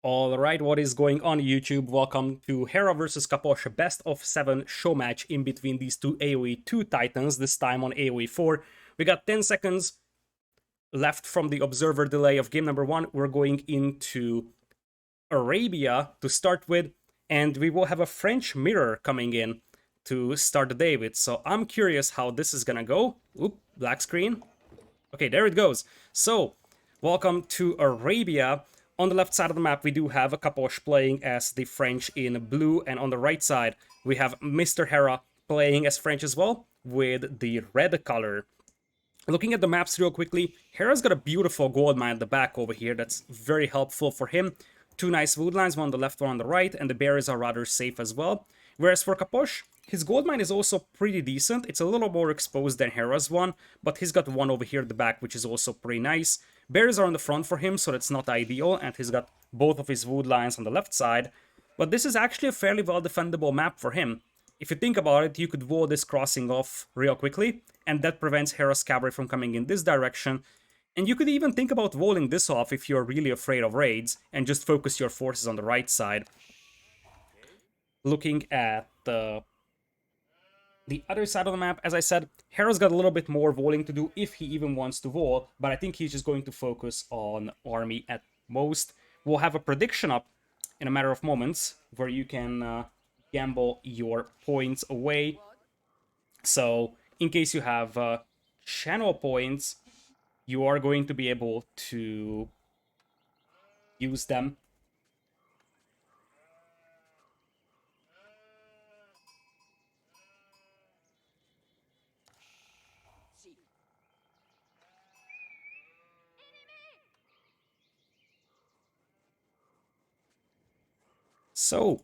Alright, what is going on YouTube? Welcome to Hera vs Capoch, best of 7 show match in between these two AoE 2 titans, this time on AoE 4. We got 10 seconds left from the observer delay of game number 1. We're going into Arabia to start with, and we will have a French mirror coming in to start the day with. So I'm curious how this is gonna go. Oop, black screen. Okay, there it goes. So, welcome to Arabia. On the left side of the map, we do have a Capoch playing as the French in blue, and on the right side, we have Mr. Hera playing as French as well, with the red color. Looking at the maps real quickly, Hera's got a beautiful gold mine at the back over here that's very helpful for him. Two nice wood lines, one on the left, one on the right, and the berries are rather safe as well. Whereas for Capoch, his gold mine is also pretty decent. It's a little more exposed than Hera's one, but he's got one over here at the back, which is also pretty nice. Berries are on the front for him, so that's not ideal, and he's got both of his wood lines on the left side. But this is actually a fairly well-defendable map for him. If you think about it, you could wall this crossing off real quickly, and that prevents Hera's cavalry from coming in this direction. And you could even think about walling this off if you're really afraid of raids, and just focus your forces on the right side. Looking at the other side of the map, as I said, Hera's got a little bit more walling to do if he even wants to wall, but I think he's just going to focus on army at most. We'll have a prediction up in a matter of moments where you can gamble your points away. So, in case you have channel points, you are going to be able to use them. So,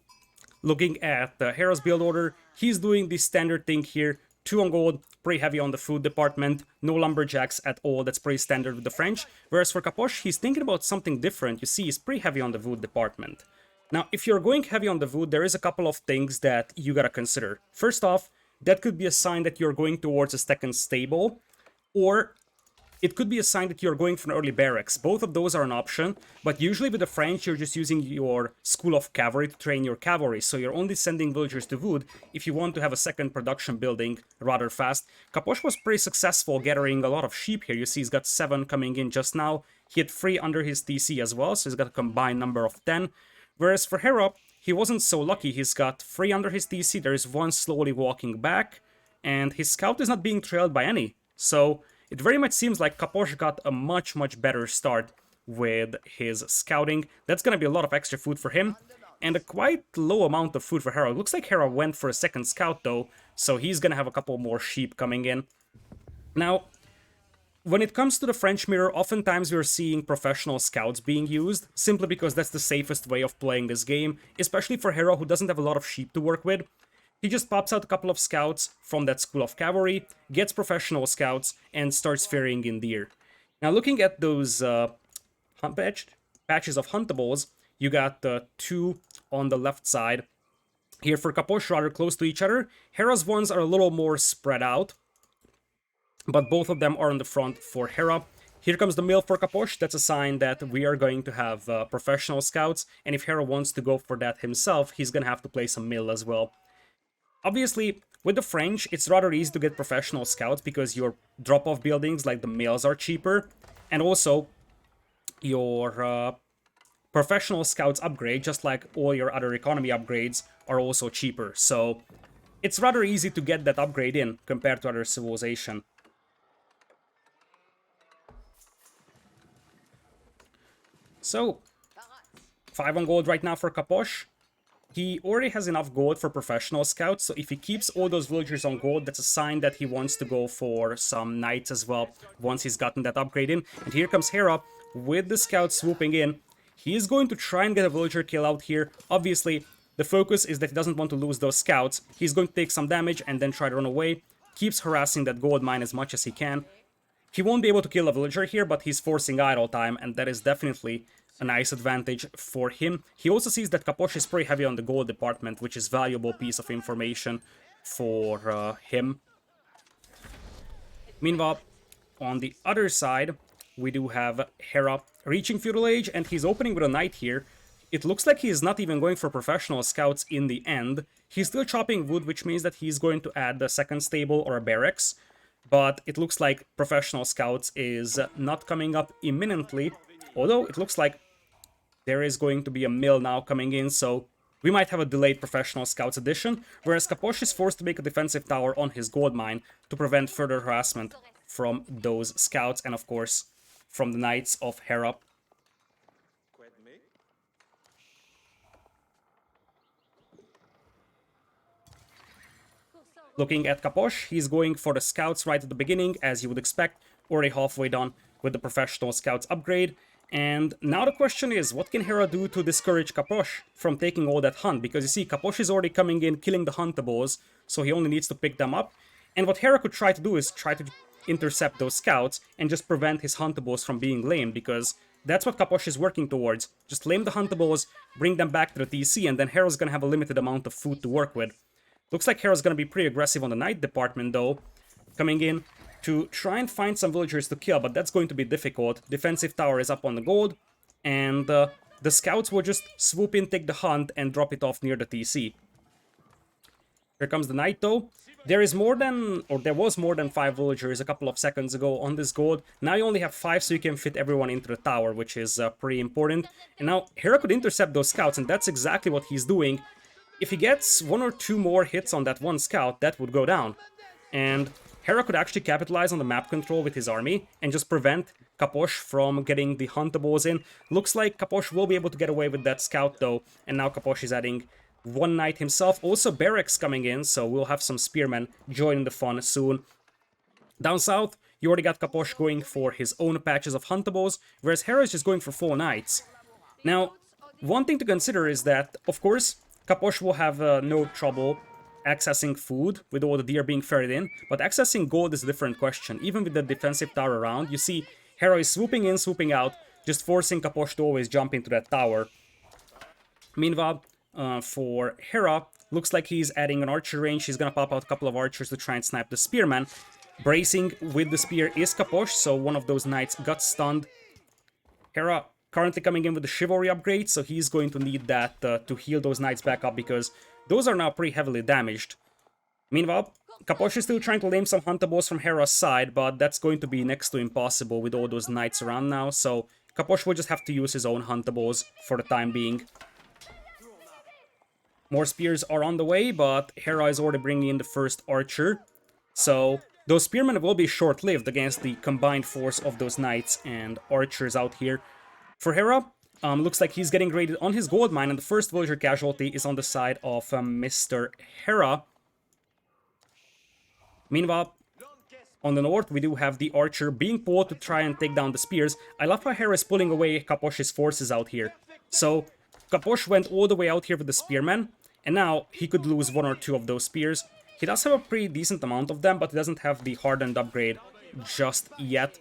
looking at Hera's build order, he's doing the standard thing here. 2 on gold, pretty heavy on the food department, no lumberjacks at all, that's pretty standard with the French. Whereas for Capoch, he's thinking about something different. You see, he's pretty heavy on the wood department. Now, if you're going heavy on the wood, there is a couple of things that you gotta consider. First off, that could be a sign that you're going towards a second stable, or it could be a sign that you're going for an early barracks. Both of those are an option, but usually with the French, you're just using your school of cavalry to train your cavalry, so you're only sending villagers to wood if you want to have a second production building rather fast. Capoch was pretty successful gathering a lot of sheep here. You see he's got 7 coming in just now. He had 3 under his TC as well, so he's got a combined number of 10. Whereas for Hera, he wasn't so lucky. He's got 3 under his TC, there is 1 slowly walking back, and his scout is not being trailed by any. So it very much seems like Capoch got a much better start with his scouting. That's going to be a lot of extra food for him, and a quite low amount of food for Hera. It looks like Hera went for a second scout though, so he's going to have a couple more sheep coming in. Now, when it comes to the French mirror, oftentimes we're seeing professional scouts being used, simply because that's the safest way of playing this game, especially for Hera, who doesn't have a lot of sheep to work with. He just pops out a couple of scouts from that school of cavalry, gets professional scouts, and starts ferrying in deer. Now, looking at those patches of huntables, you got 2 on the left side. Here for Capoch, rather close to each other. Hera's ones are a little more spread out, but both of them are on the front for Hera. Here comes the mill for Capoch. That's a sign that we are going to have professional scouts, and if Hera wants to go for that himself, he's going to have to play some mill as well. Obviously, with the French, it's rather easy to get professional scouts because your drop-off buildings, like the mills, are cheaper. And also, your professional scouts upgrade, just like all your other economy upgrades, are also cheaper. So, it's rather easy to get that upgrade in compared to other civilization. So, 5 on gold right now for Capoch. He already has enough gold for professional scouts, so if he keeps all those villagers on gold, that's a sign that he wants to go for some knights as well, once he's gotten that upgrade in. And here comes Hera, with the scouts swooping in. He is going to try and get a villager kill out here. Obviously, the focus is that he doesn't want to lose those scouts. He's going to take some damage and then try to run away. Keeps harassing that gold mine as much as he can. He won't be able to kill a villager here, but he's forcing idle time, and that is definitely a nice advantage for him. He also sees that Capoch is pretty heavy on the gold department, which is a valuable piece of information for him. Meanwhile, on the other side, we do have Hera reaching Feudal Age, and he's opening with a knight here. it looks like he is not even going for professional scouts in the end. He's still chopping wood, which means that he's going to add a second stable or a barracks. But it looks like professional scouts is not coming up imminently. Although it looks like there is going to be a mill now coming in, so we might have a delayed professional scouts edition, whereas Capoch is forced to make a defensive tower on his gold mine to prevent further harassment from those scouts and of course from the Knights of Hera. Looking at Capoch, he's going for the scouts right at the beginning, as you would expect, already halfway done with the professional scouts upgrade. And now the question is, what can Hera do to discourage Capoch from taking all that hunt? Because you see, Capoch is already coming in, killing the huntables, so he only needs to pick them up. And what Hera could try to do is try to intercept those scouts and just prevent his huntables from being lamed, because that's what Capoch is working towards. Just lame the huntables, bring them back to the TC, and then Hera's gonna have a limited amount of food to work with. Looks like Hera's gonna be pretty aggressive on the knight department though, coming in to try and find some villagers to kill, but that's going to be difficult. Defensive tower is up on the gold, and the scouts will just swoop in, take the hunt, and drop it off near the TC. Here comes the knight though. There was more than 5 villagers a couple of seconds ago on this gold. Now you only have 5, so you can fit everyone into the tower, which is pretty important. And now Hera could intercept those scouts, and that's exactly what he's doing. If he gets 1 or 2 more hits on that one scout, that would go down. And Hera could actually capitalize on the map control with his army and just prevent Capoch from getting the huntables in. Looks like Capoch will be able to get away with that scout though, and now Capoch is adding 1 knight himself. Also barracks coming in, so we'll have some spearmen joining the fun soon. Down south, you already got Capoch going for his own patches of huntables, whereas Hera is just going for 4 knights. Now, one thing to consider is that, of course, Capoch will have no trouble accessing food with all the deer being ferried in, but accessing gold is a different question. Even with the defensive tower around, you see Hera is swooping in, swooping out, just forcing Capoch to always jump into that tower. Meanwhile, for Hera, looks like he's adding an archer range. He's gonna pop out a couple of archers to try and snipe the spearman. Bracing with the spear is Capoch, so one of those knights got stunned. Hera currently coming in with the chivalry upgrade, so he's going to need that to heal those knights back up, because those are now pretty heavily damaged. Meanwhile, Capoch is still trying to lame some huntables from Hera's side, but that's going to be next to impossible with all those knights around now, so Capoch will just have to use his own huntables for the time being. More spears are on the way, but Hera is already bringing in the first archer, so those spearmen will be short-lived against the combined force of those knights and archers out here. For Hera, looks like he's getting raided on his gold mine, and the first villager casualty is on the side of Mr. Hera. Meanwhile, on the north, we do have the archer being pulled to try and take down the spears. I love how Hera is pulling away Capoch's forces out here. So, Capoch went all the way out here with the spearmen, and now he could lose 1 or 2 of those spears. He does have a pretty decent amount of them, but he doesn't have the hardened upgrade just yet.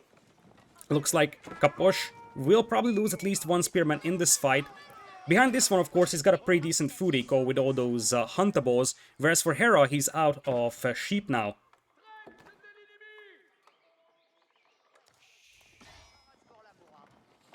Looks like Capoch will probably lose at least 1 spearman in this fight. Behind this one, of course, he's got a pretty decent food eco with all those huntables, whereas for Hera, he's out of sheep now.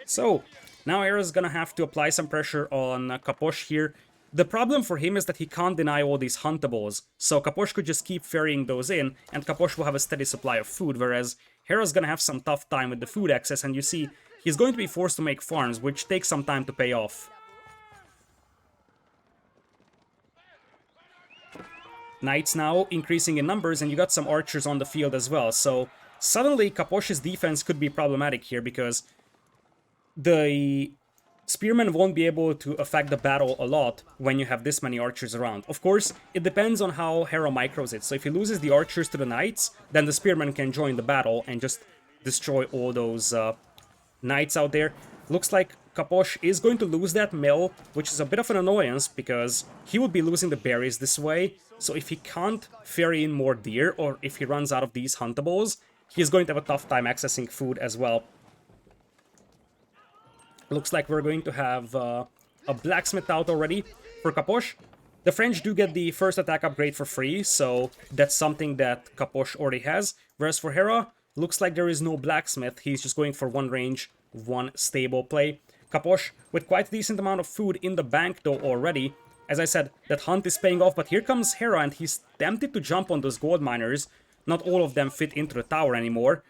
So, now Hera's gonna have to apply some pressure on Capoch here. The problem for him is that he can't deny all these huntables, so Capoch could just keep ferrying those in, and Capoch will have a steady supply of food, whereas Hera's gonna have some tough time with the food access, and you see, he's going to be forced to make farms, which takes some time to pay off. Knights now increasing in numbers, and you got some archers on the field as well, so suddenly Capoch's defense could be problematic here, because the spearmen won't be able to affect the battle a lot when you have this many archers around. Of course, it depends on how Hera micros it, so if he loses the archers to the knights, then the spearmen can join the battle and just destroy all those knights out there. Looks like Capoch is going to lose that mill, which is a bit of an annoyance, because he would be losing the berries this way, so if he can't ferry in more deer, or if he runs out of these huntables, he's going to have a tough time accessing food as well. Looks like we're going to have a blacksmith out already for Capoch. The French do get the first attack upgrade for free, so that's something that Capoch already has. Whereas for Hera, looks like there is no blacksmith. He's just going for 1 range, 1 stable play. Capoch with quite a decent amount of food in the bank though already. As I said, that hunt is paying off, but here comes Hera and he's tempted to jump on those gold miners. Not all of them fit into the tower anymore.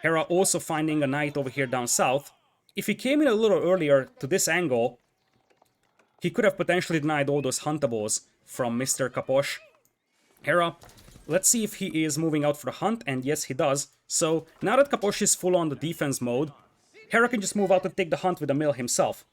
Hera also finding a knight over here down south. If he came in a little earlier to this angle, he could have potentially denied all those huntables from Mr. Capoch. Hera, let's see if he is moving out for the hunt, and yes, he does. So now that Capoch is full on the defense mode, Hera can just move out and take the hunt with a mill himself.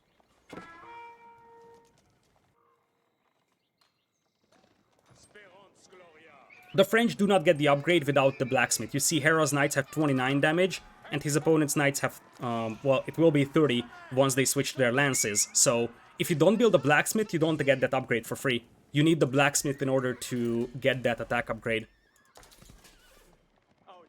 The French do not get the upgrade without the blacksmith. You see Hera's knights have 29 damage, and his opponent's knights have, well, it will be 30 once they switch to their lances. So if you don't build a blacksmith, you don't get that upgrade for free. You need the blacksmith in order to get that attack upgrade.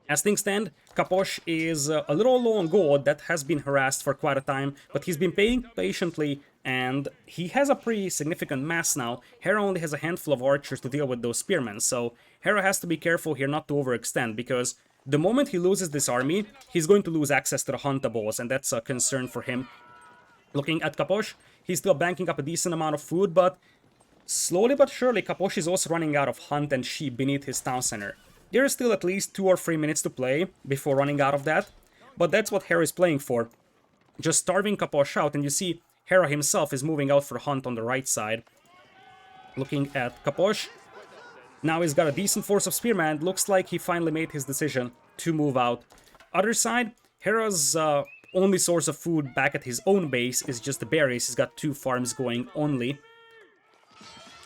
As things stand, Capoch is a little low on gold. That has been harassed for quite a time, but he's been paying patiently, and he has a pretty significant mass now. Hera only has a handful of archers to deal with those spearmen, so Hera has to be careful here not to overextend, because the moment he loses this army, he's going to lose access to the huntables, and that's a concern for him. Looking at Capoch, he's still banking up a decent amount of food, but slowly but surely, Capoch is also running out of hunt and sheep beneath his town center. There is still at least 2 or 3 minutes to play before running out of that, but that's what Hera is playing for. Just starving Capoch out, and you see Hera himself is moving out for a hunt on the right side. Looking at Capoch, now he's got a decent force of spearmen. Looks like he finally made his decision to move out. Other side, Hera's only source of food back at his own base is just the berries. He's got 2 farms going only.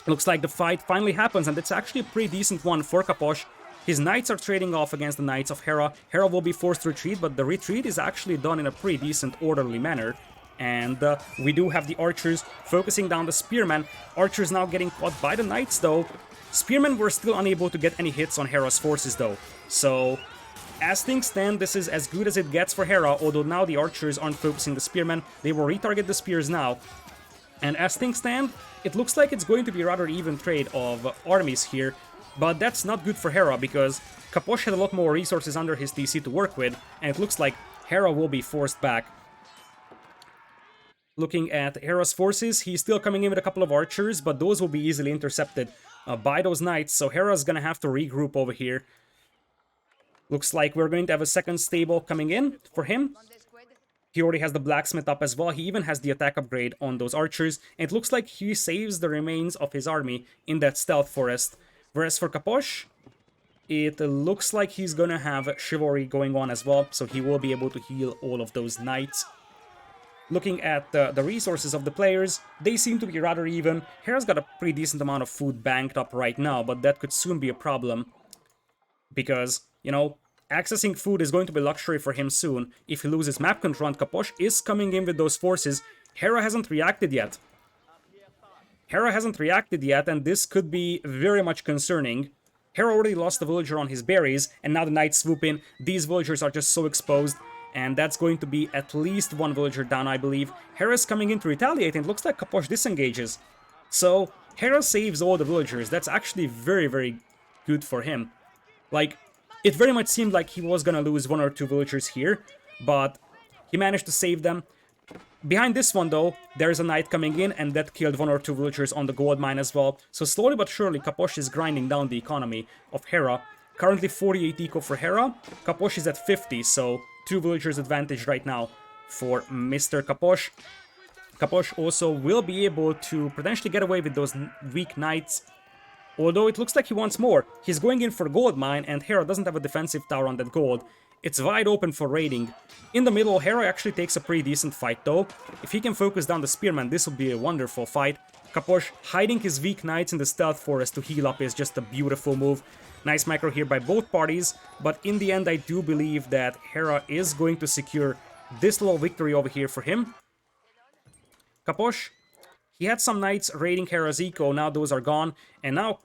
Looks like the fight finally happens, and it's actually a pretty decent one for Capoch. His knights are trading off against the knights of Hera. Hera will be forced to retreat, but the retreat is actually done in a pretty decent, orderly manner. And we do have the archers focusing down the spearmen. Archers now getting caught by the knights, though. Spearmen were still unable to get any hits on Hera's forces, though. So, as things stand, this is as good as it gets for Hera, although now the archers aren't focusing the spearmen. They will retarget the spears now. And as things stand, it looks like it's going to be a rather even trade of armies here. But that's not good for Hera, because Capoch had a lot more resources under his DC to work with, and it looks like Hera will be forced back. Looking at Hera's forces, he's still coming in with a couple of archers, but those will be easily intercepted by those knights, so Hera's gonna have to regroup over here. Looks like we're going to have a second stable coming in for him. He already has the blacksmith up as well. He even has the attack upgrade on those archers, and it looks like he saves the remains of his army in that stealth forest. Whereas for Capoch, it looks like he's gonna have chivalry going on as well, so he will be able to heal all of those knights. Looking at the resources of the players, they seem to be rather even. Hera's got a pretty decent amount of food banked up right now, but that could soon be a problem. Because, you know, accessing food is going to be luxury for him soon. If he loses map control and Capoch is coming in with those forces, Hera hasn't reacted yet. Hera hasn't reacted yet, and this could be very much concerning. Hera already lost the villager on his berries, and now the knights swoop in. These villagers are just so exposed, and that's going to be at least 1 villager down, I believe. Hera's coming in to retaliate, and it looks like Capoch disengages. So, Hera saves all the villagers. That's actually very, very good for him. Like, it very much seemed like he was gonna lose 1 or 2 villagers here, but he managed to save them. Behind this one, though, there's a knight coming in, and that killed 1 or 2 villagers on the gold mine as well. So slowly but surely, Capoch is grinding down the economy of Hera. Currently 48 eco for Hera. Capoch is at 50, so 2 villagers advantage right now for Mr. Capoch. Capoch also will be able to potentially get away with those weak knights. Although it looks like he wants more. He's going in for gold mine, and Hera doesn't have a defensive tower on that gold. It's wide open for raiding. In the middle, Hera actually takes a pretty decent fight though. If he can focus down the spearman, this will be a wonderful fight. Capoch hiding his weak knights in the stealth forest to heal up is just a beautiful move. Nice macro here by both parties, but in the end I do believe that Hera is going to secure this little victory over here for him. Capoch, he had some knights raiding Hera's eco, now those are gone, and now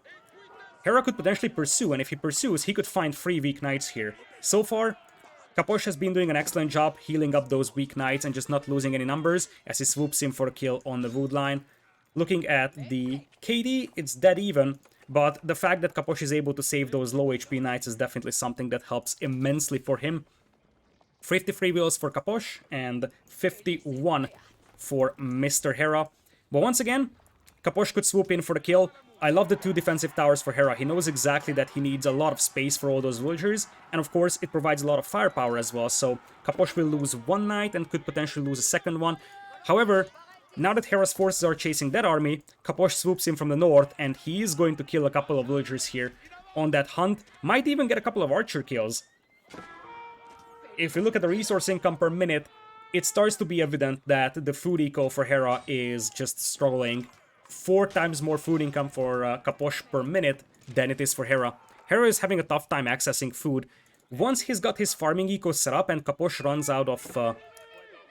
Hera could potentially pursue, and if he pursues, he could find 3 weak knights here. So far, Capoch has been doing an excellent job healing up those weak knights and just not losing any numbers as he swoops in for a kill on the wood line. Looking at the KD, it's dead even, but the fact that Capoch is able to save those low HP knights is definitely something that helps immensely for him. 53 wheels for Capoch and 51 for Mr. Hera. But once again, Capoch could swoop in for the kill. I love the 2 defensive towers for Hera. He knows exactly that he needs a lot of space for all those villagers, and of course it provides a lot of firepower as well, so Capoch will lose 1 knight and could potentially lose a second one. However, now that Hera's forces are chasing that army, Capoch swoops in from the north, and he is going to kill a couple of villagers here on that hunt. Might even get a couple of archer kills. If you look at the resource income per minute, it starts to be evident that the food eco for Hera is just struggling. 4 times more food income for Capoch per minute than it is for Hera. Hera is having a tough time accessing food. Once he's got his farming eco set up and Capoch runs out of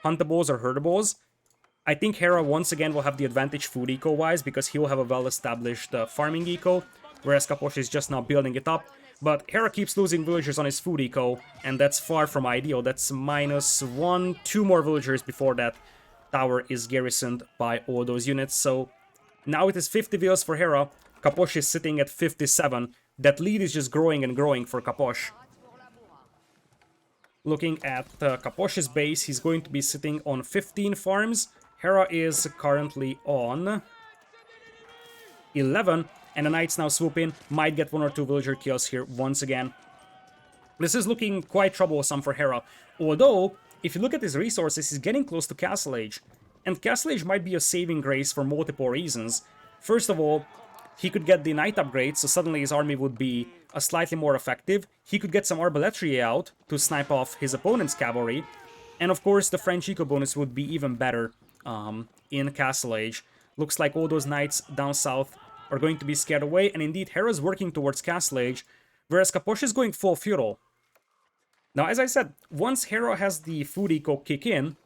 huntables or herdables, I think Hera once again will have the advantage food eco-wise because he will have a well-established farming eco, whereas Capoch is just now building it up. But Hera keeps losing villagers on his food eco, and that's far from ideal. That's -1, 2 more villagers before that tower is garrisoned by all those units. So now it is 50 villas for Hera. Capoch is sitting at 57. That lead is just growing and growing for Capoch. Looking at Capoch's base, he's going to be sitting on 15 farms. Hera is currently on 11, and the knights now swoop in, might get 1 or 2 villager kills here once again. This is looking quite troublesome for Hera, although, if you look at his resources, he's getting close to Castle Age, and Castle Age might be a saving grace for multiple reasons. First of all, he could get the knight upgrade, so suddenly his army would be slightly more effective. He could get some arbaletier out to snipe off his opponent's cavalry, and of course the French eco bonus would be even better in Castle Age. Looks like all those knights down south are going to be scared away, and indeed Hera's working towards Castle Age, whereas Capoch is going full feudal. Now, as I said, once Hera has the food eco kick in,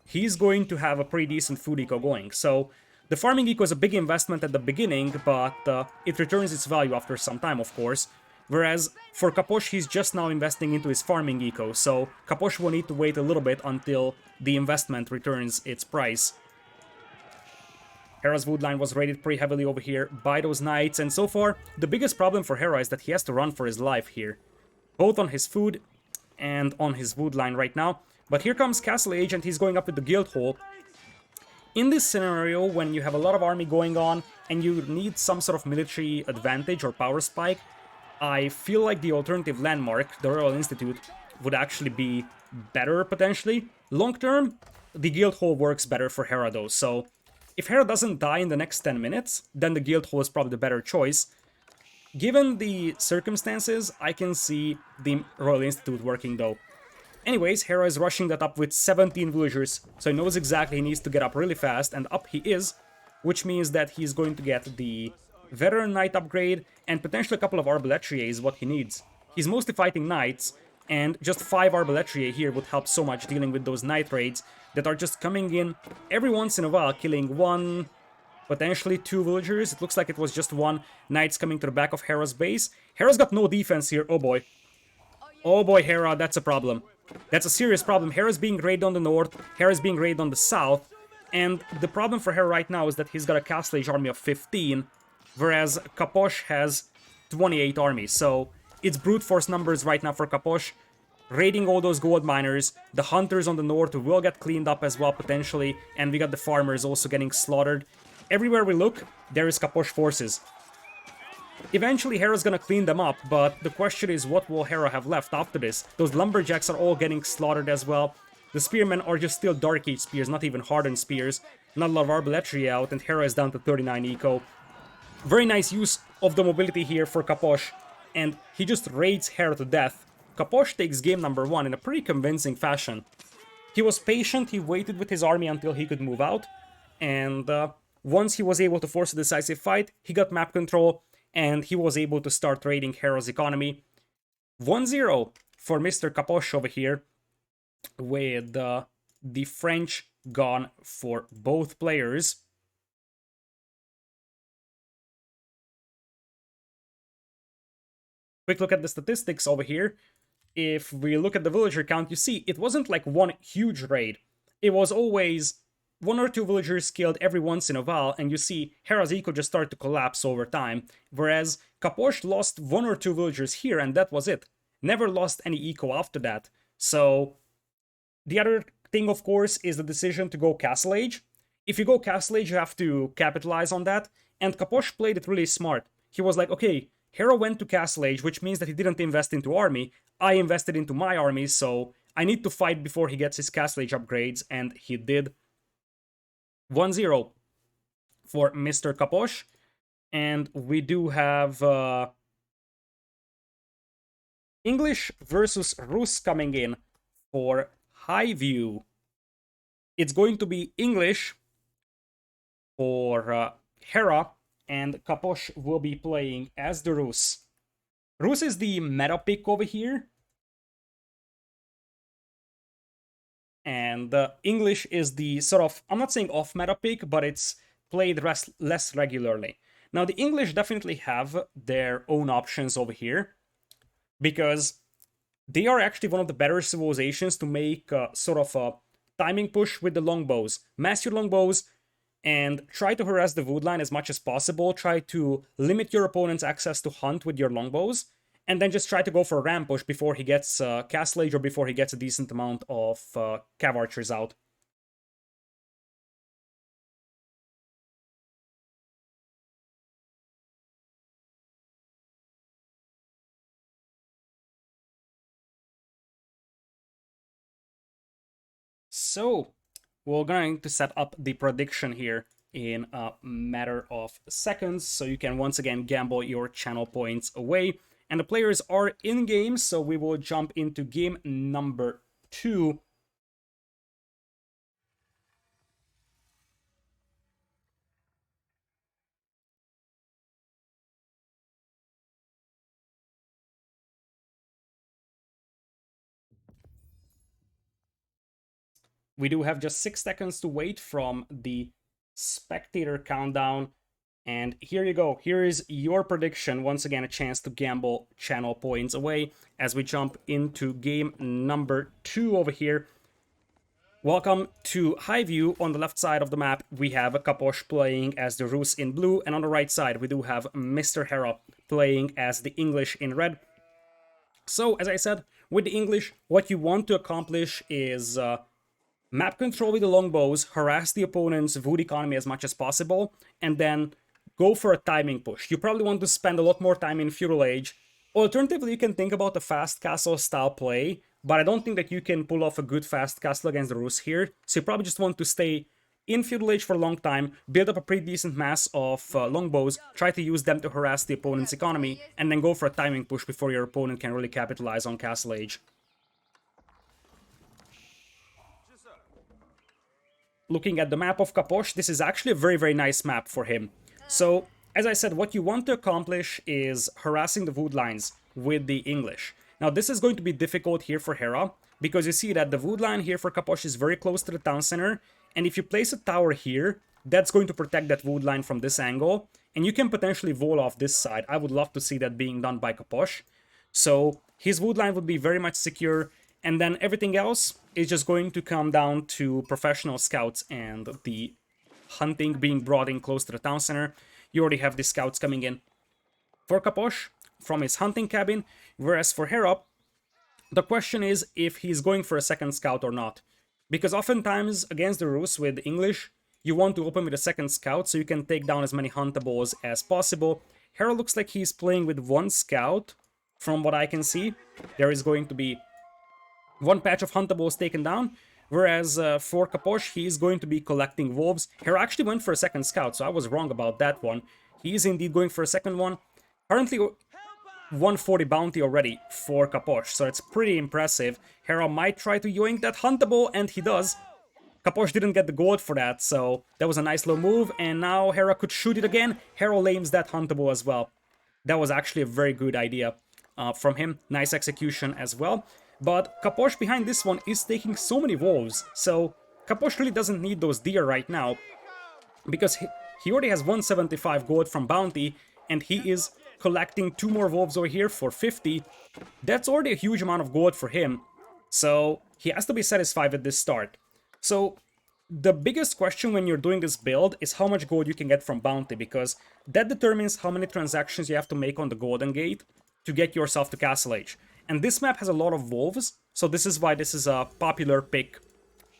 he's going to have a pretty decent food eco going. So the farming eco is a big investment at the beginning, but it returns its value after some time, of course. Whereas for Capoch, he's just now investing into his farming eco, so Capoch will need to wait a little bit until the investment returns its price. Hera's wood line was raided pretty heavily over here by those knights, and so far, the biggest problem for Hera is that he has to run for his life here. Both on his food and on his wood line right now. But here comes Castle Age, and he's going up with the guild hall. In this scenario, when you have a lot of army going on, and you need some sort of military advantage or power spike, I feel like the alternative landmark, the Royal Institute, would actually be better, potentially. Long term, the guild hall works better for Hera though, so if Hera doesn't die in the next 10 minutes, then the guild hall is probably the better choice. Given the circumstances, I can see the Royal Institute working though. Anyways, Hera is rushing that up with 17 villagers, so he knows exactly he needs to get up really fast, and up he is, which means that he's going to get the Veteran Knight upgrade, and potentially a couple of Arbaletier is what he needs. He's mostly fighting knights, and just 5 Arbaletier here would help so much dealing with those knight raids that are just coming in every once in a while, killing 1, potentially 2 villagers. It looks like it was just 1 knights coming to the back of Hera's base. Hera's got no defense here, oh boy. Oh boy, Hera, that's a problem. That's a serious problem. Hera's being raided on the north, Hera's being raided on the south, and the problem for Hera right now is that he's got a Castle Age army of 15, whereas Capoch has 28 armies, so it's brute force numbers right now for Capoch. Raiding all those gold miners, the hunters on the north will get cleaned up as well potentially, and we got the farmers also getting slaughtered. Everywhere we look, there is Capoch forces. Eventually Hera's gonna clean them up, but the question is what will Hera have left after this? Those lumberjacks are all getting slaughtered as well. The spearmen are just still Dark Age spears, not even hardened spears. Not a lot of arbaletier out, and Hera is down to 39 eco. Very nice use of the mobility here for Capoch, and he just raids Hera to death. Capoch takes game number 1 in a pretty convincing fashion. He was patient, he waited with his army until he could move out, and once he was able to force a decisive fight, he got map control, and he was able to start raiding Hera's economy. 1-0 for Mr. Capoch over here, with the French gone for both players. Quick look at the statistics over here. If we look at the villager count, you see it wasn't like one huge raid. It was always 1 or 2 villagers killed every once in a while, and you see Hera's eco just start to collapse over time, whereas Capoch lost 1 or 2 villagers here, and that was it. Never lost any eco after that. So the other thing, of course, is the decision to go Castle Age. If you go Castle Age, you have to capitalize on that, and Capoch played it really smart. He was like, okay, Hera went to Castle Age, which means that he didn't invest into army. I invested into my army, so I need to fight before he gets his Castle Age upgrades, and he did. 1-0 for Mr. Capoch. And we do have English versus Rus coming in for High View. It's going to be English for Hera, and Capoch will be playing as the Rus. Rus is the meta pick over here. And English is the sort of, I'm not saying off meta pick, but it's played less regularly. Now, the English definitely have their own options over here, because they are actually one of the better civilizations to make sort of a timing push with the longbows. Mass your longbows and try to harass the wood line as much as possible. Try to limit your opponent's access to hunt with your longbows, and then just try to go for a ram push before he gets Castle Age or before he gets a decent amount of cav archers out. So, we're going to set up the prediction here in a matter of seconds, so you can once again gamble your channel points away. And the players are in game, so we will jump into game number 2. We do have just 6 seconds to wait from the spectator countdown. And here you go. Here is your prediction. Once again, a chance to gamble channel points away as we jump into game number 2 over here. Welcome to High View. On the left side of the map, we have Capoch playing as the Rus in blue, and on the right side, we do have Mr. Hera playing as the English in red. So, as I said, with the English, what you want to accomplish is map control with the longbows, harass the opponent's wood economy as much as possible, and then go for a timing push. You probably want to spend a lot more time in Feudal Age. Alternatively, you can think about a fast castle style play, but I don't think that you can pull off a good fast castle against the Rus here. So you probably just want to stay in Feudal Age for a long time, build up a pretty decent mass of longbows, try to use them to harass the opponent's economy, and then go for a timing push before your opponent can really capitalize on Castle Age. Looking at the map of Capoch, this is actually a very, very nice map for him. So, as I said, what you want to accomplish is harassing the wood lines with the English. Now, this is going to be difficult here for Hera, because you see that the wood line here for Capoch is very close to the town center, and if you place a tower here, that's going to protect that wood line from this angle, and you can potentially wall off this side. I would love to see that being done by Capoch. So, his wood line would be very much secure, and then everything else is just going to come down to professional scouts and the hunting being brought in close to the town center. You already have the scouts coming in for Capoch from his hunting cabin, whereas for Hera, the question is if he's going for a second scout or not. Because oftentimes, against the Rus with English, you want to open with a second scout so you can take down as many huntables as possible. Hera looks like he's playing with one scout, from what I can see. There is going to be one patch of huntables taken down, whereas for Capoch, he's going to be collecting wolves. Hera actually went for a second scout, so I was wrong about that one. He is indeed going for a second one. Currently 140 bounty already for Capoch, so it's pretty impressive. Hera might try to yoink that huntable, and he does. Capoch didn't get the gold for that, so that was a nice low move, and now Hera could shoot it again. Hera lames that huntable as well. That was actually a very good idea from him. Nice execution as well. But Capoch behind this one is taking so many wolves, so Capoch really doesn't need those deer right now, because he already has 175 gold from bounty, and he is collecting 2 more wolves over here for 50. That's already a huge amount of gold for him, so he has to be satisfied with this start. So the biggest question when you're doing this build is how much gold you can get from bounty, because that determines how many transactions you have to make on the Golden Gate to get yourself to Castle Age. And this map has a lot of wolves, so this is why this is a popular pick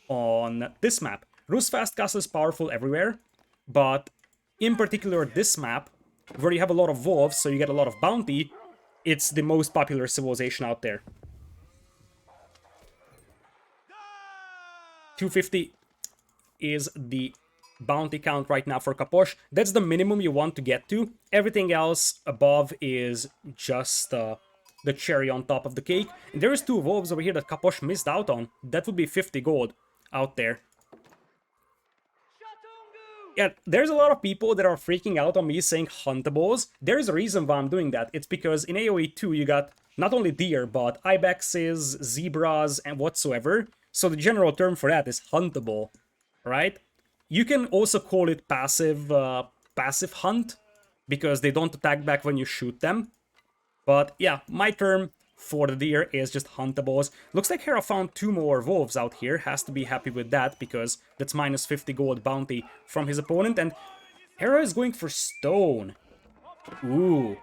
on this map. Rus Fast Castle is powerful everywhere, but in particular this map, where you have a lot of wolves, so you get a lot of bounty, it's the most popular civilization out there. 250 is the bounty count right now for Capoch. That's the minimum you want to get to. Everything else above is just the cherry on top of the cake. And there is 2 wolves over here that Capoch missed out on. That would be 50 gold out there. Yeah, there's a lot of people that are freaking out on me saying huntables. There's a reason why I'm doing that. It's because in AoE 2 you got not only deer, but ibexes, zebras, and whatsoever. So the general term for that is huntable, right? You can also call it passive hunt, because they don't attack back when you shoot them. But yeah, my term for the deer is just huntables. Looks like Hera found 2 more wolves out here. Has to be happy with that, because that's minus 50 gold bounty from his opponent. And Hera is going for stone. Ooh.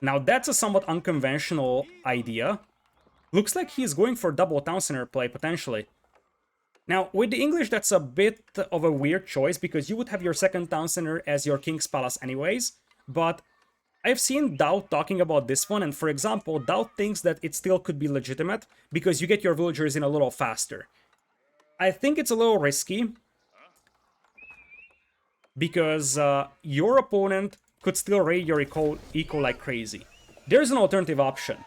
Now that's a somewhat unconventional idea. Looks like he's going for double town center play, potentially. Now, with the English, that's a bit of a weird choice, because you would have your second town center as your King's Palace anyways. But I've seen Doubt talking about this one, and for example, Doubt thinks that it still could be legitimate because you get your villagers in a little faster. I think it's a little risky because your opponent could still raid your eco like crazy. There's an alternative option.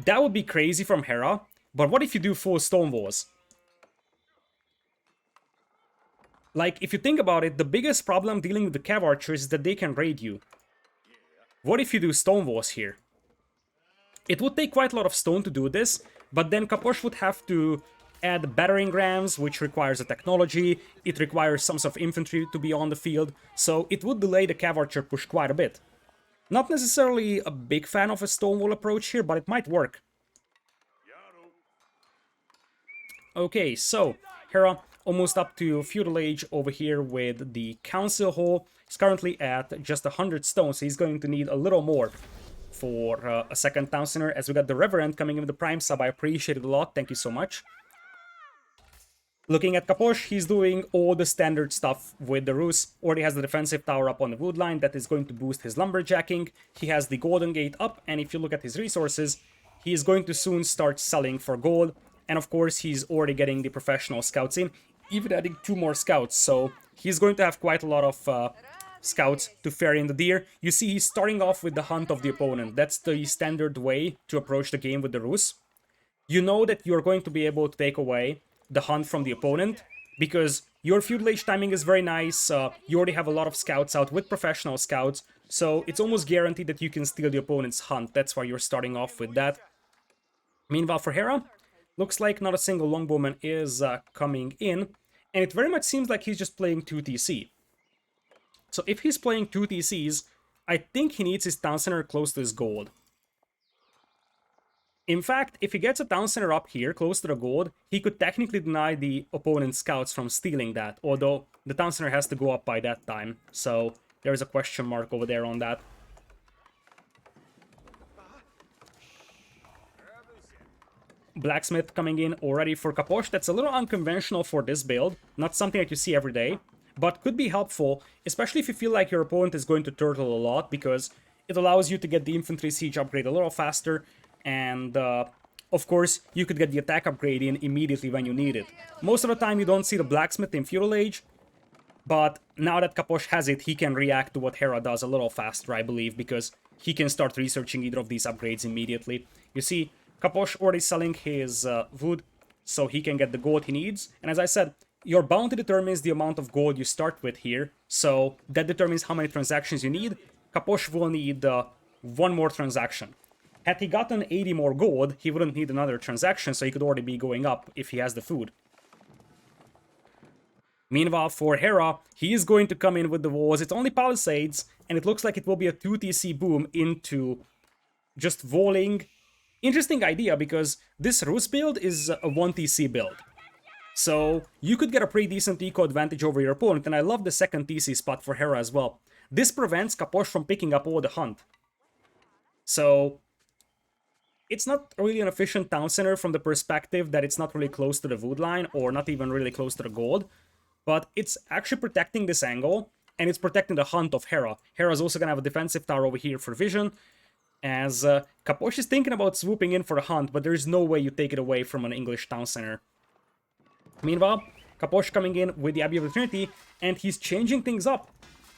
That would be crazy from Hera, but what if you do full stone walls? Like, if you think about it, the biggest problem dealing with the Cav archers is that they can raid you. What if you do stone walls here? It would take quite a lot of stone to do this, but then Capoch would have to add battering rams, which requires a technology, it requires some sort of infantry to be on the field, so it would delay the Cav archer push quite a bit. Not necessarily a big fan of a stonewall approach here, but it might work. Okay, so Hera almost up to Feudal Age over here with the Council Hall. He's currently at just 100 stones, so he's going to need a little more for a second town center. As we got the Reverend coming in with the Prime sub, I appreciate it a lot, thank you so much. Looking at Capoch, he's doing all the standard stuff with the Rus. Already has the defensive tower up on the wood line that is going to boost his lumberjacking. He has the Golden Gate up, and if you look at his resources, he is going to soon start selling for gold. And of course, he's already getting the professional scouts in, even adding 2 more scouts. So he's going to have quite a lot of scouts to ferry in the deer. You see, he's starting off with the hunt of the opponent. That's the standard way to approach the game with the Rus. You know that you're going to be able to take away the hunt from the opponent, because your feudal age timing is very nice. You already have a lot of scouts out with professional scouts, so it's almost guaranteed that you can steal the opponent's hunt. That's why you're starting off with that. Meanwhile, for Hera, looks like not a single longbowman is coming in, and it very much seems like he's just playing 2 TC. So if he's playing 2 TCs, I think he needs his town center close to his gold. In fact, if he gets a town center up here, close to the gold, he could technically deny the opponent's scouts from stealing that, although the town center has to go up by that time, so there's a question mark over there on that. Blacksmith coming in already for Capoch. That's a little unconventional for this build, not something that you see every day, but could be helpful, especially if you feel like your opponent is going to turtle a lot, because it allows you to get the infantry siege upgrade a little faster. And, of course, you could get the attack upgrade in immediately when you need it. Most of the time you don't see the Blacksmith in Feudal Age, but now that Capoch has it, he can react to what Hera does a little faster, I believe, because he can start researching either of these upgrades immediately. You see, Capoch already selling his wood, so he can get the gold he needs. And as I said, your bounty determines the amount of gold you start with here, so that determines how many transactions you need. Capoch will need 1 more transaction. Had he gotten 80 more gold, he wouldn't need another transaction, so he could already be going up if he has the food. Meanwhile, for Hera, he is going to come in with the walls. It's only palisades, and it looks like it will be a 2 TC boom into just walling. Interesting idea, because this Rus build is a 1 TC build. So you could get a pretty decent eco advantage over your opponent, and I love the second TC spot for Hera as well. This prevents Capoch from picking up all the hunt. So it's not really an efficient town center from the perspective that it's not really close to the wood line or not even really close to the gold, but it's actually protecting this angle, and it's protecting the hunt of Hera. Hera's also gonna have a defensive tower over here for vision, as Capoch is thinking about swooping in for a hunt, but there's no way you take it away from an English town center. Meanwhile, Capoch coming in with the Abbey of Eternity, and he's changing things up.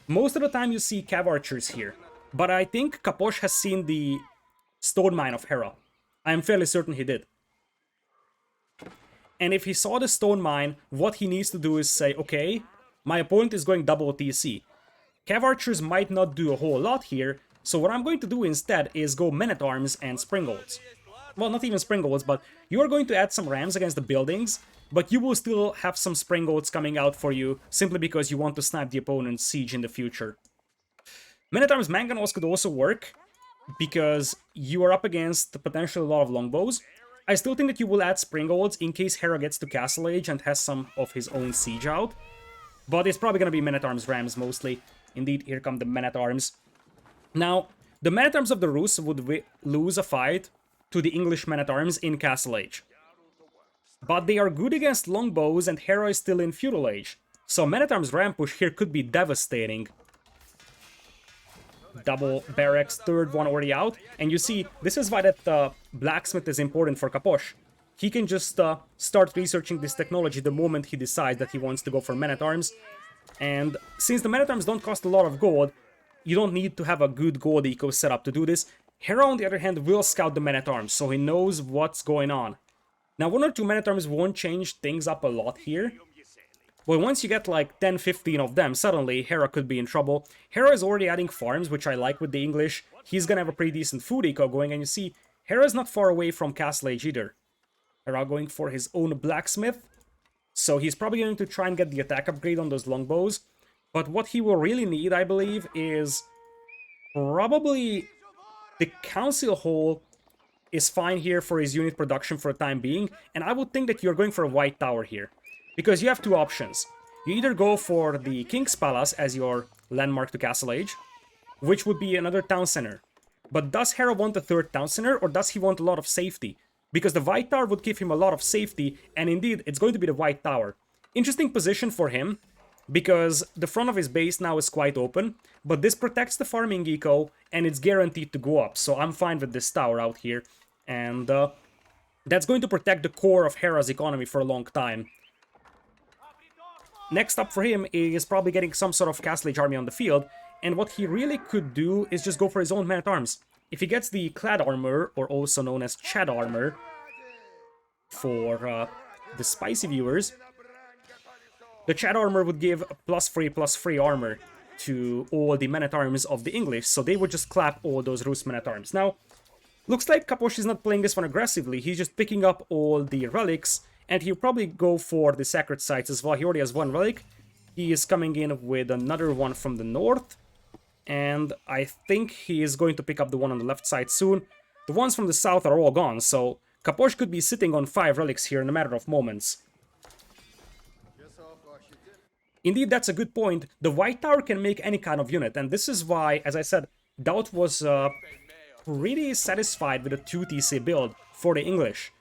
Most of the time you see cav archers here, but I think Capoch has seen the stone mine of Hera. I am fairly certain he did. And if he saw the stone mine, what he needs to do is say, okay, my opponent is going double TC. Cav archers might not do a whole lot here, so what I'm going to do instead is go men-at-arms and springolds. Well, not even springolds, but you are going to add some rams against the buildings, but you will still have some springolds coming out for you simply because you want to snipe the opponent's siege in the future. Men-at-arms mangonels could also work because you are up against potentially a lot of longbows. I still think that you will add springolds in case Hera gets to Castle Age and has some of his own siege out, but it's probably going to be men-at-arms rams mostly. Indeed, here come the men-at-arms. Now, the men-at-arms of the Rus would lose a fight to the English men-at-arms in Castle Age. But they are good against longbows, and Hera is still in Feudal Age. So men-at-arms ram push here could be devastating. Double barracks, third one already out. And you see, this is why that blacksmith is important for Capoch. He can just start researching this technology the moment he decides that he wants to go for men-at-arms. And since the men-at-arms don't cost a lot of gold, you don't need to have a good gold eco setup to do this. Hera, on the other hand, will scout the men-at-arms, so he knows what's going on. Now, 1 or 2 men-at-arms won't change things up a lot here. But once you get like 10-15 of them, suddenly Hera could be in trouble. Hera is already adding farms, which I like with the English. He's gonna have a pretty decent food eco going, and you see, Hera's not far away from Castle Age either. Hera going for his own blacksmith. So he's probably going to try and get the attack upgrade on those longbows. But what he will really need, I believe, is probably the Council Hall is fine here for his unit production for the time being. And I would think that you're going for a White Tower here. Because you have two options. You either go for the King's Palace as your landmark to Castle Age, which would be another town center. But does Hera want a third town center, or does he want a lot of safety? Because the White Tower would give him a lot of safety, and indeed, it's going to be the White Tower. Interesting position for him, because the front of his base now is quite open, but this protects the farming eco, and it's guaranteed to go up, so I'm fine with this tower out here. And that's going to protect the core of Hera's economy for a long time. Next up for him is probably getting some sort of Castle Age army on the field, and what he really could do is just go for his own men-at-arms. If he gets the Clad Armor, or also known as Chad Armor, for the spicy viewers, the Chad Armor would give +3/+3 armor to all the men-at-arms of the English, so they would just clap all those Rus men-at-arms. Now, looks like Capoch is not playing this one aggressively, he's just picking up all the relics, and he'll probably go for the sacred sites as well. He already has one relic. He is coming in with another one from the north. And I think he is going to pick up the one on the left side soon. The ones from the south are all gone, so Capoch could be sitting on 5 relics here in a matter of moments. Indeed, that's a good point. The White Tower can make any kind of unit, and this is why, as I said, Doubt was pretty satisfied with the 2 TC build for the English.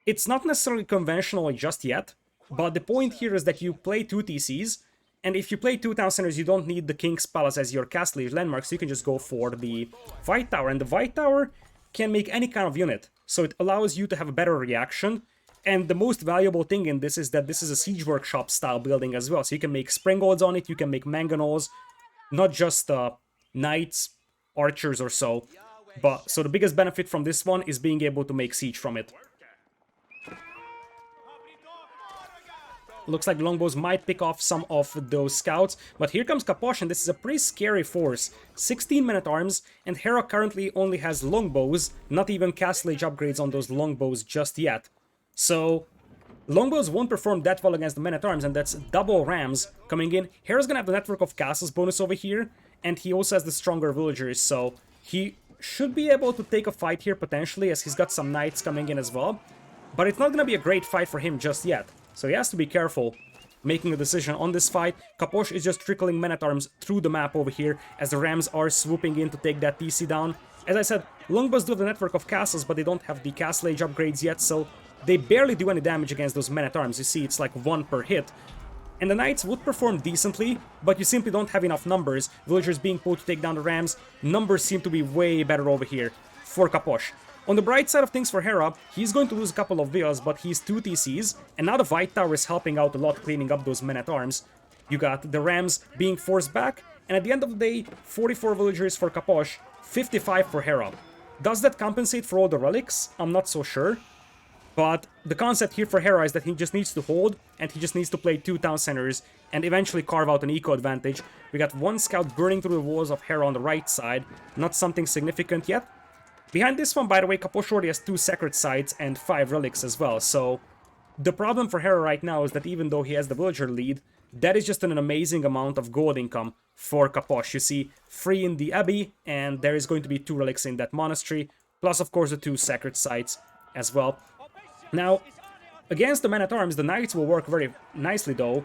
It's not necessarily conventional just yet, but the point here is that you play 2 TCs, and if you play 2 town centers, you don't need the King's Palace as your Castle Age landmark, so you can just go for the White Tower, and the White Tower can make any kind of unit, so it allows you to have a better reaction, and the most valuable thing in this is that this is a Siege Workshop style building as well, so you can make Springolds on it, you can make Mangonels, not just Knights, Archers or so, but so the biggest benefit from this one is being able to make Siege from it. Looks like longbows might pick off some of those scouts, but here comes Capoch, and this is a pretty scary force. 16 men-at-arms, and Hera currently only has longbows, not even Castle Age upgrades on those longbows just yet. So, longbows won't perform that well against the men-at-arms, and that's double rams coming in. Hera's gonna have the Network of Castles bonus over here, and he also has the stronger villagers, so he should be able to take a fight here potentially, as he's got some knights coming in as well. But it's not gonna be a great fight for him just yet. So he has to be careful making a decision on this fight. Capoch is just trickling men-at-arms through the map over here as the Rams are swooping in to take that TC down. As I said, longbows do have the network of castles, but they don't have the castle age upgrades yet, so they barely do any damage against those men-at-arms. You see, it's like 1 per hit. And the knights would perform decently, but you simply don't have enough numbers. Villagers being pulled to take down the rams, numbers seem to be way better over here for Capoch. On the bright side of things for Hera, he's going to lose a couple of villas, but he's 2 TCs, and now the White Tower is helping out a lot cleaning up those men-at-arms. You got the rams being forced back, and at the end of the day, 44 villagers for Capoch, 55 for Hera. Does that compensate for all the relics? I'm not so sure. But the concept here for Hera is that he just needs to hold, and he just needs to play 2 town centers, and eventually carve out an eco advantage. We got 1 scout burning through the walls of Hera on the right side, not something significant yet. Behind this one, by the way, Capoch already has 2 sacred sites and 5 relics as well, so the problem for Hera right now is that even though he has the villager lead, that is just an amazing amount of gold income for Capoch. You see, 3 in the Abbey, and there is going to be 2 relics in that monastery, plus of course the 2 sacred sites as well. Now, against the men-at-arms, the knights will work very nicely though,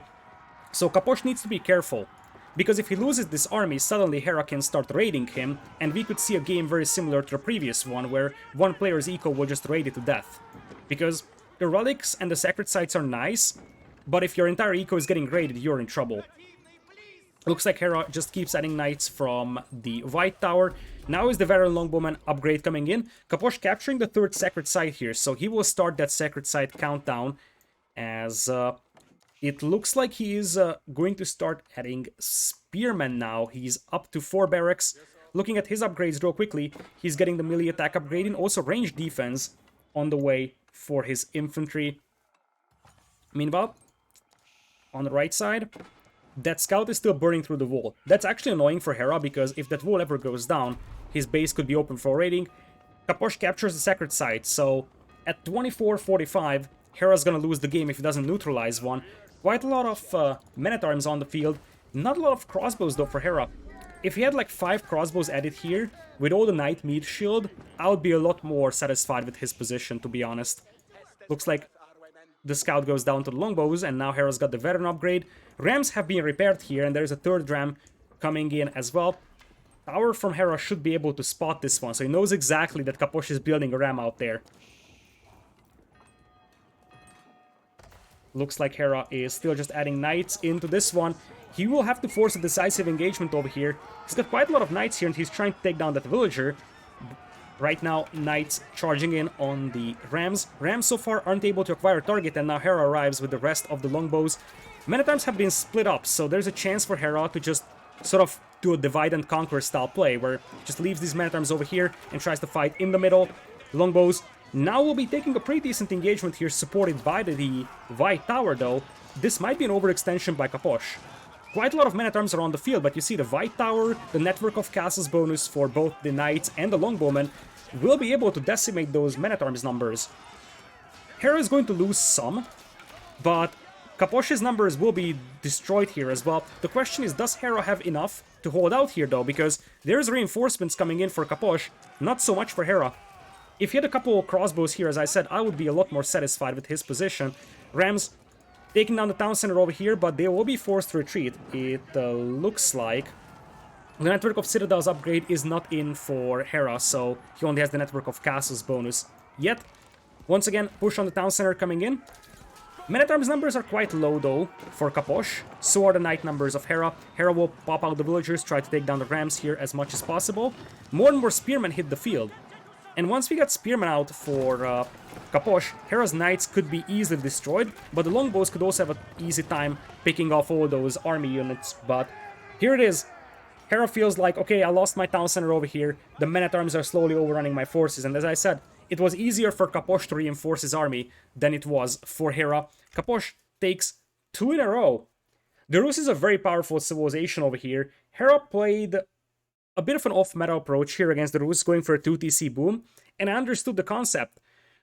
so Capoch needs to be careful. Because if he loses this army, suddenly Hera can start raiding him, and we could see a game very similar to the previous one, where one player's eco will just raid it to death. Because the relics and the sacred sites are nice, but if your entire eco is getting raided, you're in trouble. Looks like Hera just keeps adding knights from the White Tower. Now is the Veteran Longbowman upgrade coming in. Capoch capturing the 3rd sacred site here, so he will start that sacred site countdown as it looks like he is going to start adding spearmen now. He's up to 4 barracks. Looking at his upgrades real quickly, he's getting the melee attack upgrade and also range defense on the way for his infantry. Meanwhile, on the right side, that scout is still burning through the wall. That's actually annoying for Hera, because if that wall ever goes down, his base could be open for raiding. Capoch captures the sacred site, so at 24-45, Hera's gonna lose the game if he doesn't neutralize one. Quite a lot of men-at-arms on the field. Not a lot of crossbows though for Hera. If he had like 5 crossbows added here, with all the Knight Meat Shield, I would be a lot more satisfied with his position, to be honest. Looks like the scout goes down to the longbows, and now Hera's got the veteran upgrade. Rams have been repaired here, and there's a 3rd ram coming in as well. Tower from Hera should be able to spot this one, so he knows exactly that Capoch is building a ram out there. Looks like Hera is still just adding knights into this one. He will have to force a decisive engagement over here. He's got quite a lot of knights here, and he's trying to take down that villager. Right now, knights charging in on the rams. Rams so far aren't able to acquire a target, and now Hera arrives with the rest of the longbows. Men-at-arms have been split up, so there's a chance for Hera to just sort of do a divide and conquer style play, where he just leaves these men-at-arms over here and tries to fight in the middle. Longbows now will be taking a pretty decent engagement here, supported by the White Tower though. This might be an overextension by Capoch. Quite a lot of men-at-arms are on the field, but you see the White Tower, the network of castles bonus for both the knights and the longbowmen, will be able to decimate those men-at-arms numbers. Hera is going to lose some, but Capoch's numbers will be destroyed here as well. The question is, does Hera have enough to hold out here though? Because there's reinforcements coming in for Capoch, not so much for Hera. If he had a couple of crossbows here, as I said, I would be a lot more satisfied with his position. Rams taking down the town center over here, but they will be forced to retreat. It looks like the network of citadels upgrade is not in for Hera, so he only has the network of castles bonus. Yet, once again, push on the town center coming in. Men-at-arms numbers are quite low though for Capoch, so are the knight numbers of Hera. Hera will pop out the villagers, try to take down the rams here as much as possible. More and more spearmen hit the field. And once we got spearmen out for Capoch, Hera's knights could be easily destroyed, but the longbows could also have an easy time picking off all those army units. But here it is. Hera feels like, okay, I lost my town center over here, the men-at-arms are slowly overrunning my forces, and as I said, it was easier for Capoch to reinforce his army than it was for Hera. Capoch takes 2 in a row. The Rus is a very powerful civilization over here. Hera played a bit of an off-meta approach here against the Rus, going for a 2 TC boom, and I understood the concept.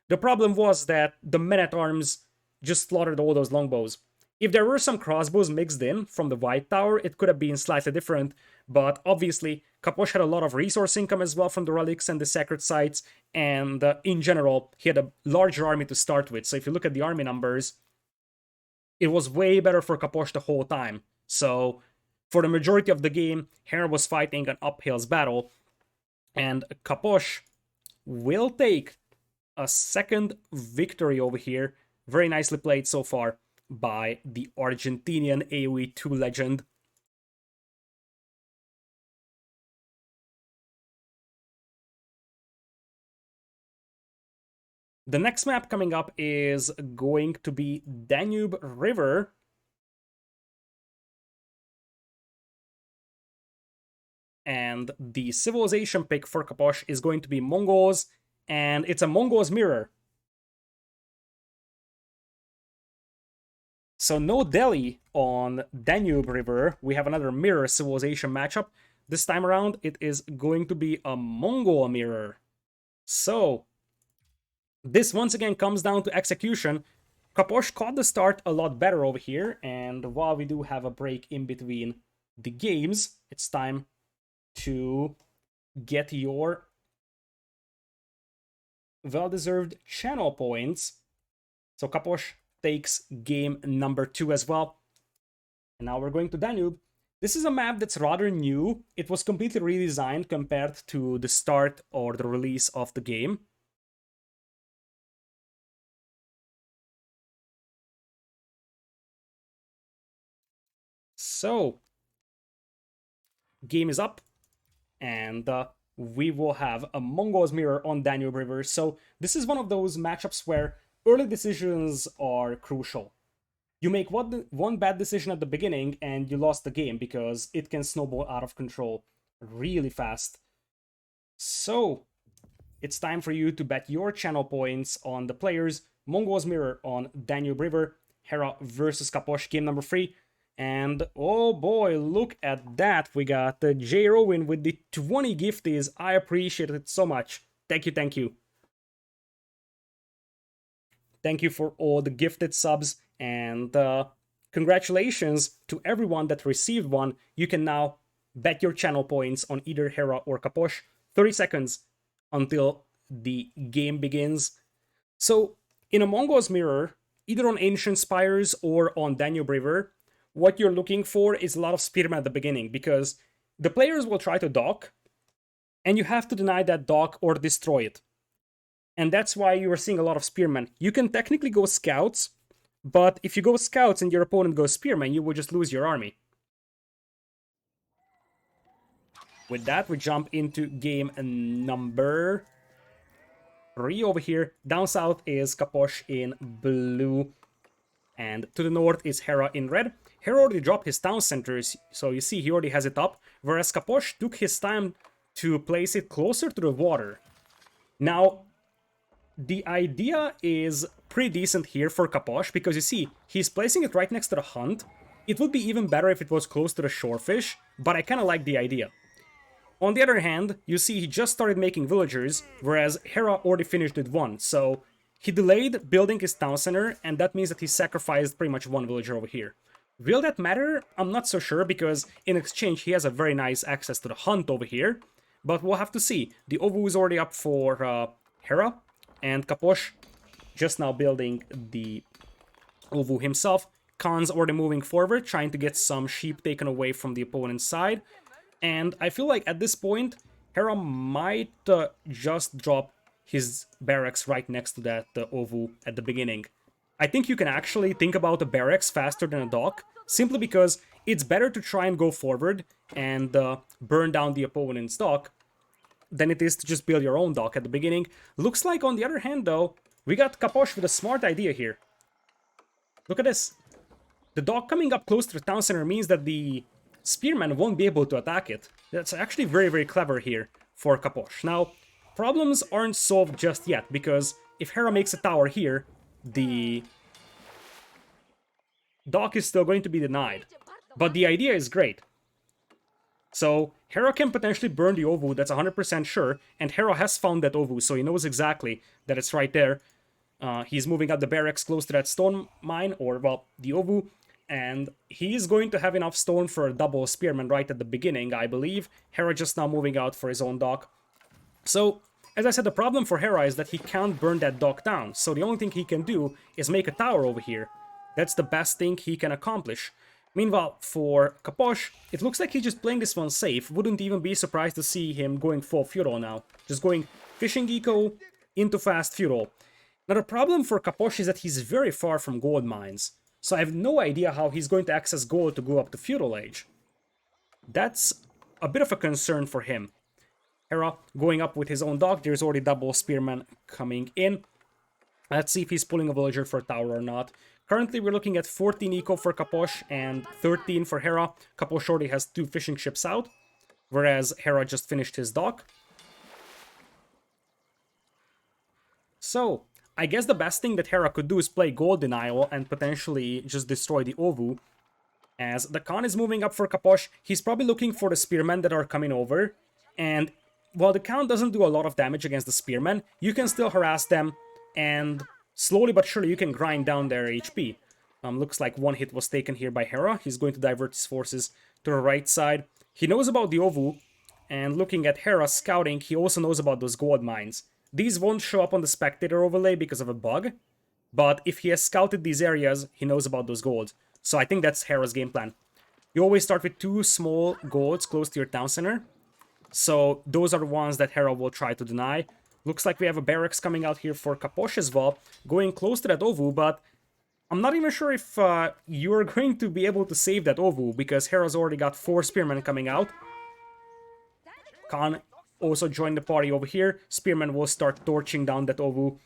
The problem was that the men-at-arms just slaughtered all those longbows. If there were some crossbows mixed in from the White Tower, it could have been slightly different, but obviously, Capoch had a lot of resource income as well from the relics and the sacred sites, and in general, he had a larger army to start with. So if you look at the army numbers, it was way better for Capoch the whole time. So for the majority of the game, Hera was fighting an uphill's battle. And Capoch will take a second victory over here. Very nicely played so far by the Argentinian AoE 2 legend. The next map coming up is going to be Danube River. And the civilization pick for Capoch is going to be Mongols, and it's a Mongols mirror. So no Delhi on Danube River. We have another mirror civilization matchup. This time around, it is going to be a Mongol mirror. So this once again comes down to execution. Capoch caught the start a lot better over here, and while we do have a break in between the games, it's time to get your well-deserved channel points. So Capoch takes game number 2 as well. And now we're going to Danube. This is a map that's rather new. It was completely redesigned compared to the start or the release of the game. So, game is up, and we will have a Mongols mirror on Danube River. So this is one of those matchups where early decisions are crucial. You make one bad decision at the beginning and you lost the game because it can snowball out of control really fast. So it's time for you to bet your channel points on the players. Mongols mirror on Danube River, Hera versus Capoch, game number 3. And oh boy, look at that. We got J. Rowan with the 20 gifties. I appreciate it so much. Thank you, thank you. Thank you for all the gifted subs, and congratulations to everyone that received one. You can now bet your channel points on either Hera or Capoch. 30 seconds until the game begins. So, in a Mongols mirror, either on Ancient Spires or on Danube River, what you're looking for is a lot of spearmen at the beginning, because the players will try to dock, and you have to deny that dock or destroy it. And that's why you are seeing a lot of spearmen. You can technically go scouts, but if you go scouts and your opponent goes spearmen, you will just lose your army. With that, we jump into game number 3 over here. Down south is Capoch in blue, and to the north is Hera in red. Hera already dropped his town centers, so you see he already has it up, whereas Capoch took his time to place it closer to the water. Now, the idea is pretty decent here for Capoch, because you see, he's placing it right next to the hunt. It would be even better if it was close to the shorefish, but I kind of like the idea. On the other hand, you see he just started making villagers, whereas Hera already finished with one, so he delayed building his town center, and that means that he sacrificed pretty much one villager over here. Will that matter? I'm not so sure, because in exchange he has a very nice access to the hunt over here, but we'll have to see. The Ovu is already up for Hera, and Capoch just now building the Ovu himself. Khan's already moving forward, trying to get some sheep taken away from the opponent's side. And I feel like at this point, Hera might just drop his barracks right next to that Ovu at the beginning. I think you can actually think about a barracks faster than a dock, simply because it's better to try and go forward and burn down the opponent's dock than it is to just build your own dock at the beginning. Looks like, on the other hand, though, we got Capoch with a smart idea here. Look at this. The dock coming up close to the town center means that the spearmen won't be able to attack it. That's actually very, very clever here for Capoch. Now, problems aren't solved just yet, because if Hera makes a tower here, the dock is still going to be denied. But the idea is great. So Hera can potentially burn the Ovu, that's 100% sure, and Hera has found that Ovu, so he knows exactly that it's right there. He's moving up the barracks close to that stone mine, or, well, the Ovu, and he's going to have enough stone for a double spearman right at the beginning, I believe. Hera just now moving out for his own dock. So, as I said, the problem for Hera is that he can't burn that dock down, so the only thing he can do is make a tower over here. That's the best thing he can accomplish. Meanwhile, for Capoch, it looks like he's just playing this one safe. Wouldn't even be surprised to see him going full feudal now. Just going fishing eco into fast feudal. Now the problem for Capoch is that he's very far from gold mines. So I have no idea how he's going to access gold to go up to feudal age. That's a bit of a concern for him. Hera going up with his own dog. There's already double spearman coming in. Let's see if he's pulling a villager for a tower or not. Currently, we're looking at 14 eco for Capoch and 13 for Hera. Capoch already has 2 fishing ships out, whereas Hera just finished his dock. So, I guess the best thing that Hera could do is play gold denial and potentially just destroy the Ovu. As the Khan is moving up for Capoch, he's probably looking for the spearmen that are coming over. And while the Khan doesn't do a lot of damage against the spearmen, you can still harass them, and slowly but surely you can grind down their HP. Looks like one hit was taken here by Hera. He's going to divert his forces to the right side. He knows about the Ovu, and looking at Hera scouting, he also knows about those gold mines. These won't show up on the spectator overlay because of a bug, but if he has scouted these areas, he knows about those golds. So I think that's Hera's game plan. You always start with 2 small golds close to your town center. So those are the ones that Hera will try to deny. Looks like we have a barracks coming out here for Capoch as well, going close to that Ovu, but I'm not even sure if you're going to be able to save that Ovu, because Hera's already got 4 spearmen coming out. Khan also joined the party over here. Spearmen will start torching down that Ovu.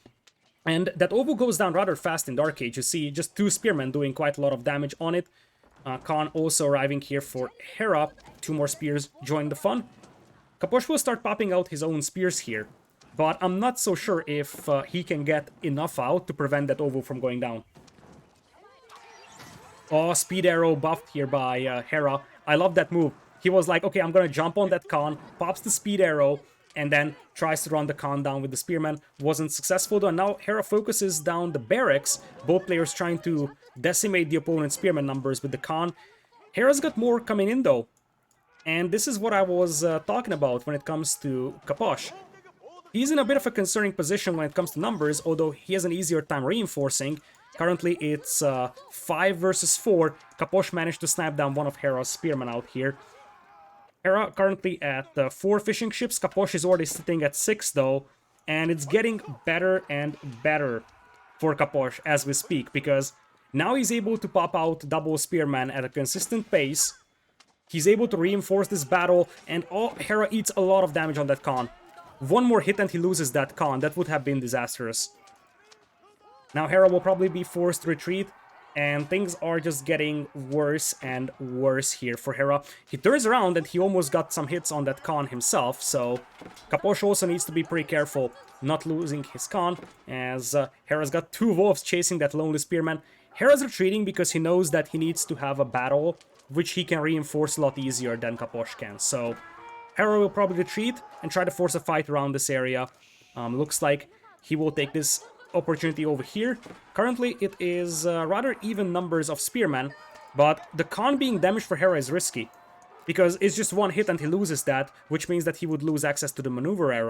And that Ovu goes down rather fast in Dark Age. You see just 2 spearmen doing quite a lot of damage on it. Khan also arriving here for Hera. 2 more spears join the fun. Capoch will start popping out his own spears here, but I'm not so sure if he can get enough out to prevent that Ovu from going down. Oh, speed arrow buffed here by Hera. I love that move. He was like, okay, I'm gonna jump on that Khan, pops the speed arrow, and then tries to run the Khan down with the spearman. Wasn't successful though, and now Hera focuses down the barracks. Both players trying to decimate the opponent's spearman numbers with the Khan. Hera's got more coming in though. And this is what I was talking about when it comes to Capoch. He's in a bit of a concerning position when it comes to numbers, although he has an easier time reinforcing. Currently it's 5 versus 4. Capoch managed to snap down one of Hera's spearmen out here. Hera currently at 4 fishing ships. Capoch is already sitting at 6 though. And it's getting better and better for Capoch as we speak, because now he's able to pop out double spearmen at a consistent pace. He's able to reinforce this battle, and Hera eats a lot of damage on that Khan. One more hit and he loses that Khan. That would have been disastrous. Now Hera will probably be forced to retreat, and things are just getting worse and worse here for Hera. He turns around and he almost got some hits on that Khan himself, so Capoch also needs to be pretty careful not losing his Khan, as Hera's got 2 wolves chasing that lonely spearman. Hera's retreating because he knows that he needs to have a battle which he can reinforce a lot easier than Capoch can. So Hera will probably retreat and try to force a fight around this area. Looks like he will take this opportunity over here. Currently it is rather even numbers of spearmen, but the Khan being damaged for Hera is risky, because it's just 1 hit and he loses that, which means that he would lose access to the maneuver arrow.